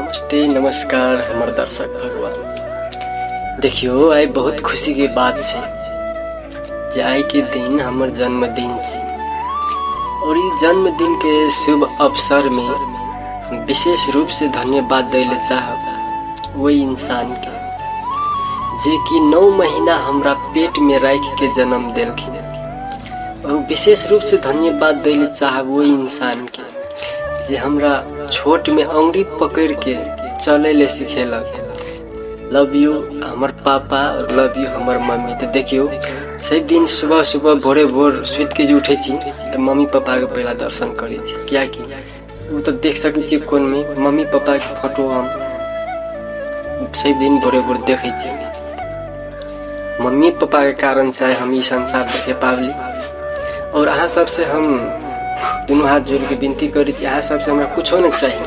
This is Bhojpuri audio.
नमस्ते नमस्कार हमर दर्शक भगवान। देखियो आई बहुत खुशी के बात छे जे आई के दिन हमर जन्मदिन छे और इस जन्मदिन के शुभ अवसर में विशेष रूप से धन्यवाद देले चाहब वही इंसान के जे कि 9 महीना हमरा पेट में रख के जन्म देलखिन। और विशेष रूप से धन्यवाद देले चाहब वही इंसान के जे हमरा छोट में अंगुरी पकड़ के चले ले सिखेलक। लव यू हमर पापा और लव यू हमर मम्मी। तो देखियो सब दिन सुबह सुबह भोरे भोर सुत के जे उठे छी तो मम्मी पापा के पहला दर्शन करे छी, क्या कि वो तो देख सकै छी कोन में मम्मी पापा के फोटो हम सब दिन भोरे भोर देखे छी। मम्मी पापा के कारण से हम ई संसार देखे पावली। और अहाँ सबसे हम दोनों हाथ जोड़ के विनती करी अहाँ सबसे हमरा कुछो नहीं चाहिए।